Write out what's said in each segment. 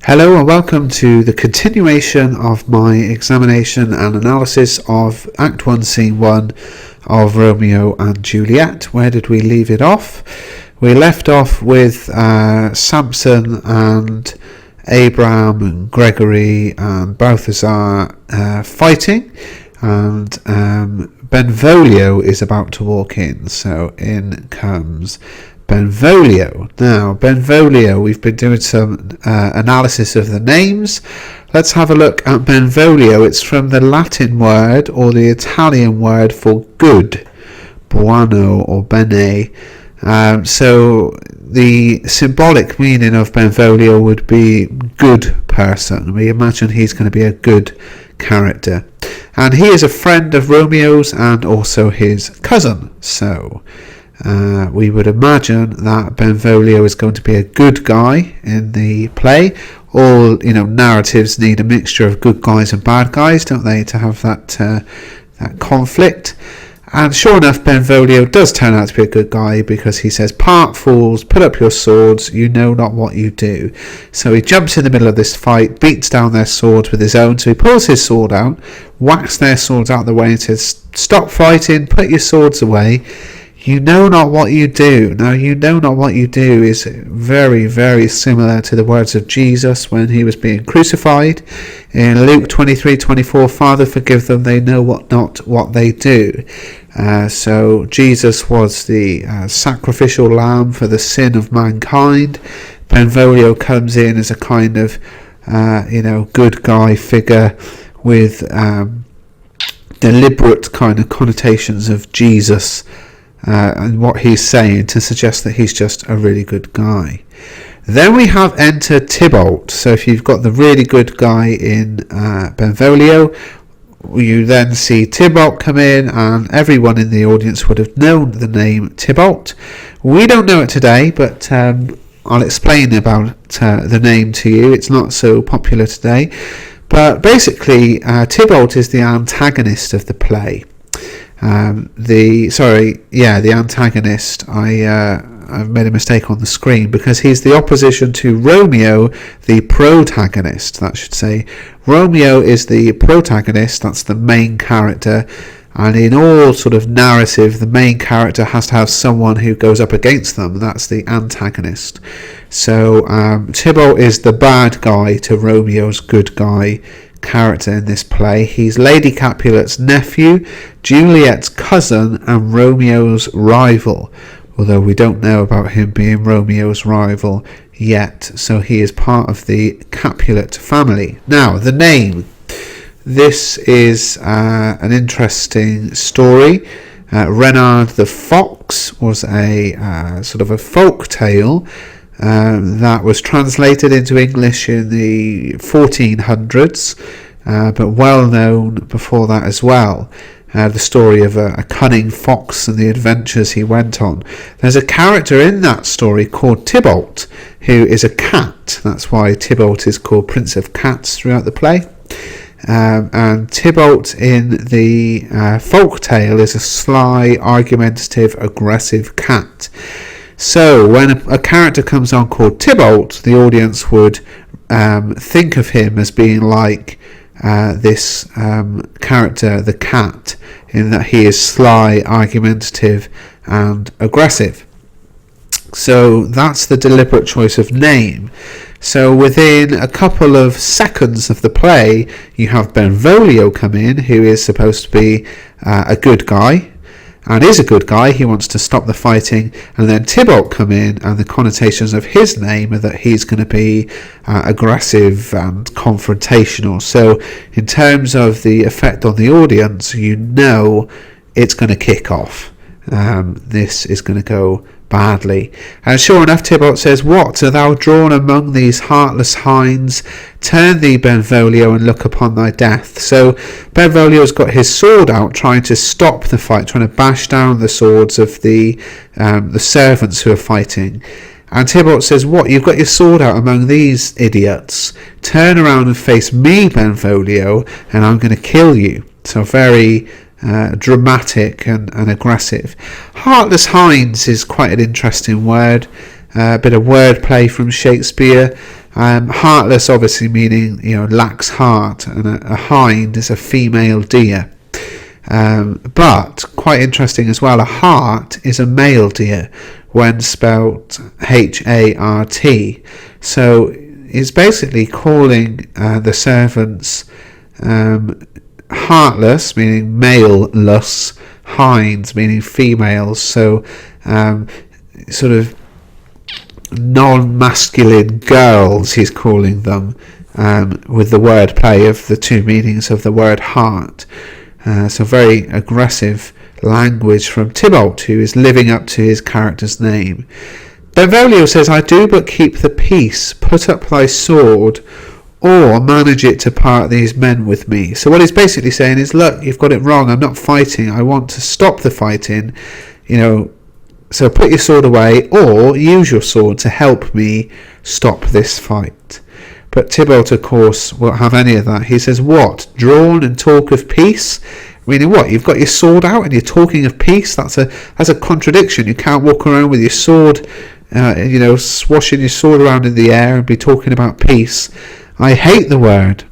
Hello and welcome to the continuation of my examination and analysis of Act 1, Scene 1 of Romeo and Juliet. Where did we leave it off? We left off with Samson and Abraham and Gregory and Balthazar fighting, and Benvolio is about to walk in. So in comes Benvolio. Now, Benvolio, we've been doing some analysis of the names. Let's have a look at Benvolio. It's from the Latin word or the Italian word for good, buono or bene. So the symbolic meaning of Benvolio would be good person. We imagine he's going to be a good character. And he is a friend of Romeo's and also his cousin. So we would imagine that Benvolio is going to be a good guy in the play. All narratives need a mixture of good guys and bad guys, don't they, to have that conflict. And sure enough, Benvolio does turn out to be a good guy, because he says, "Part fools, put up your swords, you know not what you do." So he jumps in the middle of this fight, beats down their swords with his own. So he pulls his sword out, whacks their swords out of the way and says, "Stop fighting, put your swords away. You know not what you do." Now, "you know not what you do" is very, very similar to the words of Jesus when he was being crucified. In Luke 23:24, "Father, forgive them, they know not what they do." So Jesus was the sacrificial lamb for the sin of mankind. Benvolio comes in as a kind of, good guy figure with deliberate kind of connotations of Jesus and what he's saying, to suggest that he's just a really good guy. Then we have enter Tybalt. So if you've got the really good guy in Benvolio, you then see Tybalt come in, and everyone in the audience would have known the name Tybalt. We don't know it today, but I'll explain about the name to you. It's not so popular today, but basically Tybalt is the antagonist of the play. The antagonist. I've made a mistake on the screen, because he's the opposition to Romeo, the protagonist, that should say. Romeo is the protagonist, that's the main character, and in all sort of narrative, the main character has to have someone who goes up against them, that's the antagonist. So Tybalt is the bad guy to Romeo's good guy character in this play. He's Lady Capulet's nephew, Juliet's cousin, and Romeo's rival, although we don't know about him being Romeo's rival yet. So he is part of the Capulet family. Now, the name. This is an interesting story. Renard the Fox was a sort of a folk tale that was translated into English in the 1400s, but well known before that as well. The story of a cunning fox and the adventures he went on. There's a character in that story called Tybalt, who is a cat. That's why Tybalt is called Prince of Cats throughout the play. And Tybalt in the folk tale is a sly, argumentative, aggressive cat. So when a character comes on called Tybalt, the audience would think of him as being like this character, the cat, in that he is sly, argumentative, and aggressive. So that's the deliberate choice of name. So within a couple of seconds of the play, you have Benvolio come in, who is supposed to be a good guy, and is a good guy. He wants to stop the fighting. And then Tybalt come in, and the connotations of his name are that he's going to be aggressive and confrontational. So in terms of the effect on the audience, you know it's going to kick off. This is going to go badly. And sure enough, Tybalt says, "What, art thou drawn among these heartless hinds? Turn thee, Benvolio, and look upon thy death." So Benvolio's got his sword out, trying to stop the fight, trying to bash down the swords of the servants who are fighting. And Tybalt says, "What, you've got your sword out among these idiots? Turn around and face me, Benvolio, and I'm going to kill you." So very dramatic and aggressive. Heartless hinds is quite an interesting word. A bit of wordplay from Shakespeare. Heartless, obviously meaning, lacks heart, and a hind is a female deer. But quite interesting as well, a hart is a male deer when spelt Hart. So he's basically calling the servants heartless, meaning male-less, hinds, meaning females. So sort of non-masculine girls, he's calling them, with the word play of the two meanings of the word heart. So very aggressive language from Tybalt, who is living up to his character's name. Benvolio says, I do but keep the peace, put up thy sword, or manage it to part these men with me. So what he's basically saying is, look, you've got it wrong, I'm not fighting, I want to stop the fighting, so put your sword away, or use your sword to help me stop this fight. But Tybalt, of course, won't have any of that. He says, what, drawn and talk of peace? Meaning what? You've got your sword out and you're talking of peace? That's a contradiction. You can't walk around with your sword, swashing your sword around in the air and be talking about peace. I hate the word,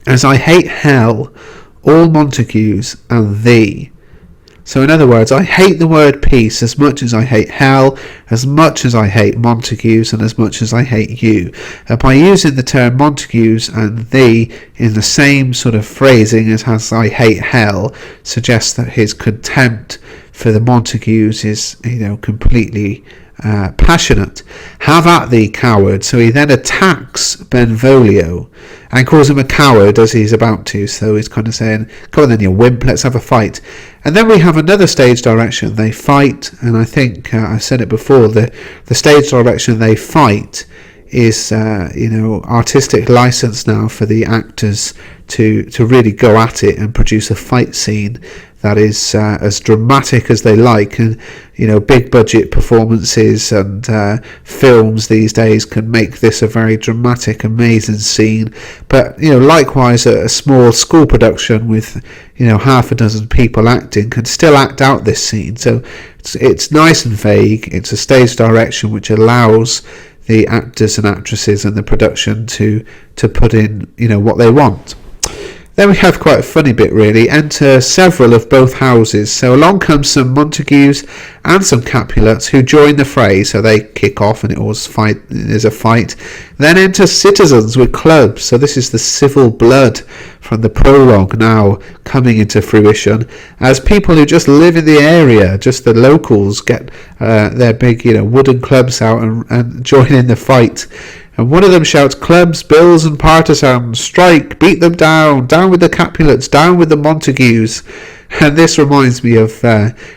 as I hate hell, all Montagues, and thee. So in other words, I hate the word peace as much as I hate hell, as much as I hate Montagues, and as much as I hate you. And by using the term Montagues and thee in the same sort of phrasing as I hate hell, suggests that his contempt for the Montagues is, completely passionate. Have at thee, coward. So he then attacks Benvolio and calls him a coward as he's about to. So he's kind of saying, come on then, you wimp, let's have a fight. And then we have another stage direction. They fight, and I think I said it before, the stage direction they fight is artistic license now for the actors to really go at it and produce a fight scene that is as dramatic as they like. And big budget performances and films these days can make this a very dramatic, amazing scene. But likewise, a small school production with half a dozen people acting can still act out this scene. So it's nice and vague. It's a stage direction which allows the actors and actresses and the production to put in what they want. Then we have quite a funny bit really. Enter several of both houses. So along comes some Montagues and some Capulets who join the fray. So they kick off and there's a fight. Then enter citizens with clubs. So this is the civil blood from the prologue now coming into fruition, as people who just live in the area, just the locals, get their big wooden clubs out and join in the fight. And one of them shouts, clubs, bills and partisans, strike, beat them down with the Capulets, down with the Montagues. And this reminds me of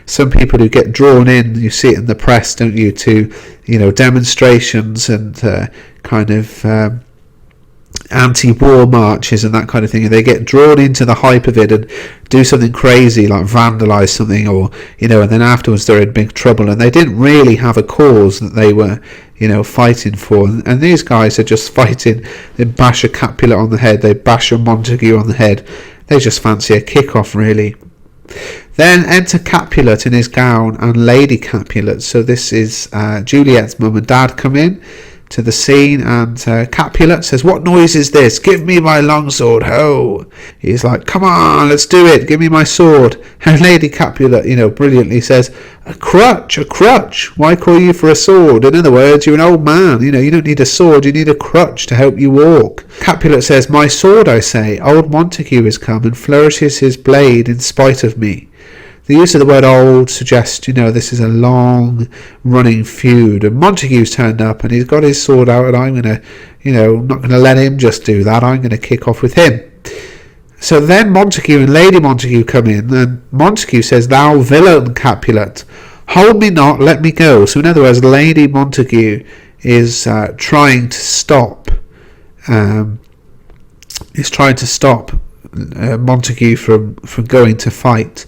some people who get drawn in, you see it in the press, don't you, to demonstrations and kind of anti-war marches and that kind of thing, and they get drawn into the hype of it and do something crazy like vandalise something, or and then afterwards they're in big trouble and they didn't really have a cause that they were fighting for. And these guys are just fighting. They bash a Capulet on the head, they bash a Montague on the head, they just fancy a kick-off really. Then enter Capulet in his gown and Lady Capulet. So this is Juliet's mum and dad come in to the scene, and Capulet says, what noise is this? Give me my longsword, ho! He's like, come on, let's do it, give me my sword. And Lady Capulet, brilliantly says, a crutch, why call you for a sword? In other words, you're an old man, you don't need a sword, you need a crutch to help you walk. Capulet says, my sword, I say, old Montague has come and flourishes his blade in spite of me. The use of the word old suggests, this is a long-running feud. And Montague's turned up and he's got his sword out, and I'm going to, not going to let him just do that. I'm going to kick off with him. So then Montague and Lady Montague come in, and Montague says, thou villain Capulet, hold me not, let me go. So in other words, Lady Montague is trying to stop Montague from going to fight.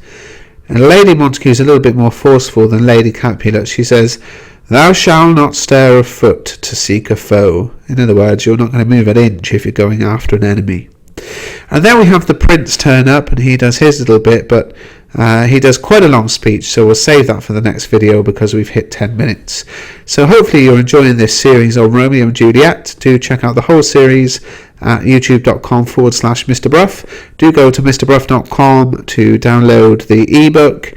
And Lady Montague is a little bit more forceful than Lady Capulet. She says, thou shalt not stir a foot to seek a foe. In other words, you're not going to move an inch if you're going after an enemy. And then we have the prince turn up, and he does his little bit, but He does quite a long speech, so we'll save that for the next video because we've hit 10 minutes. So hopefully you're enjoying this series on Romeo and Juliet. Do check out the whole series at youtube.com/Mr. Bruff. Do go to mrbruff.com to download the ebook